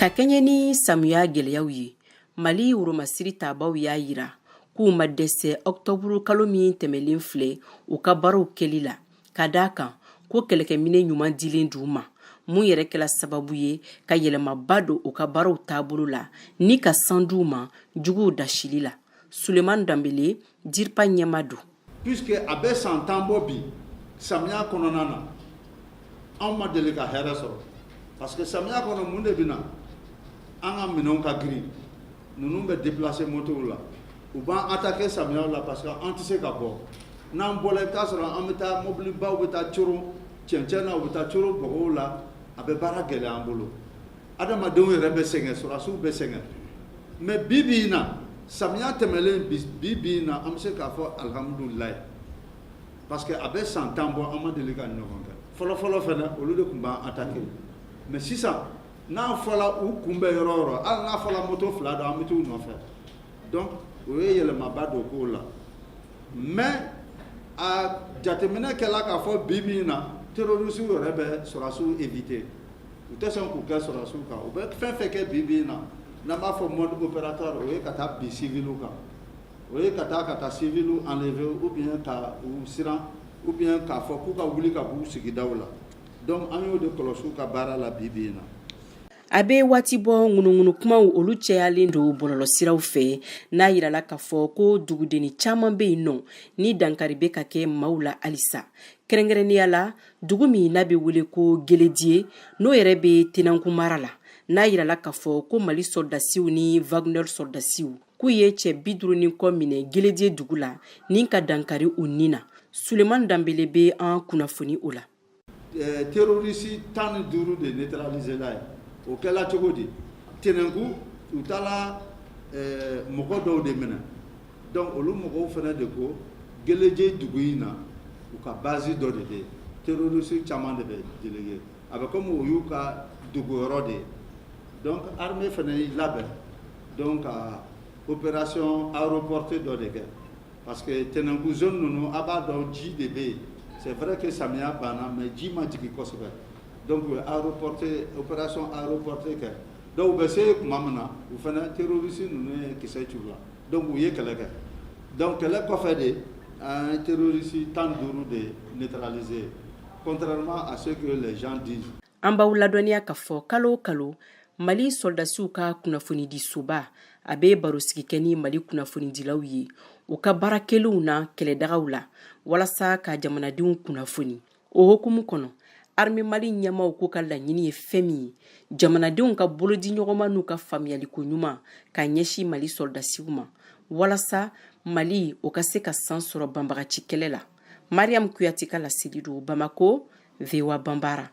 Ka kɛɲɛ ni samiya gɛlɛyaw ye, Mali woromasiri taabaw y'a yira k'u ma dɛsɛ Octobre kalo min tɛmɛlen filɛ u ka baaraw kɛli la, ka d'a kan ko kɛlɛkɛminɛ ɲuman dilen d'u ma, mun yɛrɛ kɛla sababu ye ka yɛlɛmaba don u ka baaraw taabolo la ni ka san d'u ma juguw dasili la. Suleman Danbele, DIRPA ɲɛma don. Puisque a bɛ san 10 bɔ bi samiya kɔnɔna na, anw ma deli ka hɛrɛ sɔrɔ parce que samiya kɔnɔ mun de bɛ na an ka minɛnw ka girin, ninnu bɛ déplacer motow la, u b'an attaquer samiyaw la parce que an tɛ se ka bɔ. N'an bɔra i bɛ taa sɔrɔ an bɛ taa mobilibaw bɛ taa coro cɛncɛn na, u bɛ taa coro bɔgɔw la, a bɛ baara gɛlɛya an bolo. Adamadenw yɛrɛ bɛ sɛgɛn, sɔrɔdasiw bɛ sɛgɛn. Mais bi bi in na samiya tɛmɛlen bi bi in na an bɛ se k'a fɔ alhamdulilayi parce que a bɛ san 10 bɔ an ma deli ka ɲɔgɔn kɛ. Fɔlɔ fɛnɛ olu de tun b'an attaquer. Mais sisan n'a fɔla u kunbɛn yɔrɔ o yɔrɔ, hali n'a fɔla moto 2 don an bɛ t'u nɔfɛ. Donc o ye yɛlɛmaba don kow la. Mais a jateminɛ kɛla k'a fɔ bi bi in na terroristes yɛrɛ bɛ sɔrɔdasiw éviter. U tɛ sɔn k'u kɛ sɔrɔdasiw kan. U bɛ fɛn fɛn kɛ bi bi in na n'an b'a fɔ mode opérateur o ye ka taa bin civils kan. O ye ka taa civils enlever ou bien ka u siran ou bien k'a fɔ k'u ka wuli ka b'u sigidaw la. Donc an y'o de kɔlɔsi u ka baara la bi bi in na. A bɛ waati bɔ ŋunuŋunu kumaw olu cɛyalen don bɔlɔlɔsiraw fɛ, n'a yirala k'a fɔ ko dugudenni caman bɛ yen nɔ ni dankari bɛ ka kɛ maaw la halisa. Kɛrɛnkɛrɛnnenya la, dugu min n'a bɛ wele ko Geledie n'o yɛrɛ bɛ Tɛnɛnku mara la, n'a yirala k'a fɔ ko Mali sɔrɔdasiw ni Wagner sɔrɔdasiw k'u ye cɛ 50 kɔ minɛ Geledie dugu la ni ka dankari u ni na. Suleman Danbele bɛ an kunnafoni o la. Terroriste 15 de neutraliser la ye. O kɛla cogo di? Tɛnɛnku u taara mɔgɔ dɔw de minɛ. Donc olu mɔgɔw fɛnɛ de ko Geledie dugu in na u ka base dɔ de bɛ yen. Terroriste caman de bɛ délégué. A bɛ komi o y'u ka dugu yɔrɔ de ye. Donc armée fɛnɛ y'i labɛn donc ka opération aéroportée dɔ de kɛ. Parce que Tɛnɛnku zone ninnu a b'a dɔn ji de bɛ yen. C'est vrai que samiya banna mais ji ma jigin kosɛbɛ. Donc opération aéroportée kɛ. Donc u bɛ se tuma min na u fana terroriste ninnu ye kisɛ ci u la. Donc u ye kɛlɛ kɛ. Donc kɛlɛ kɔfɛ de an ye terroriste 15 de neutraliser contrairement à ce que les gens disent. An b'aw ladɔnniya k'a fɔ kalo o kalo Mali sɔrɔdasiw ka kunnafonidi soba a bɛ barosigi kɛ ni Mali kunnafonidilaw ye u ka baarakɛlenw na kɛlɛdagaw la walasa ka jamanadenw kunnafoni. O hokumu kɔnɔ armée Mali ɲɛmaw ko ka laɲini ye fɛn min ye jamanadenw ka bolodi ɲɔgɔnma n'u ka faamuyaliko ɲuman ka ɲɛsin Mali sɔrɔdasiw ma walasa Mali o ka se ka san sɔrɔ banbagaci kɛlɛ la. Mariam Kuyate ka laseli don Bamako, VOA Bambara.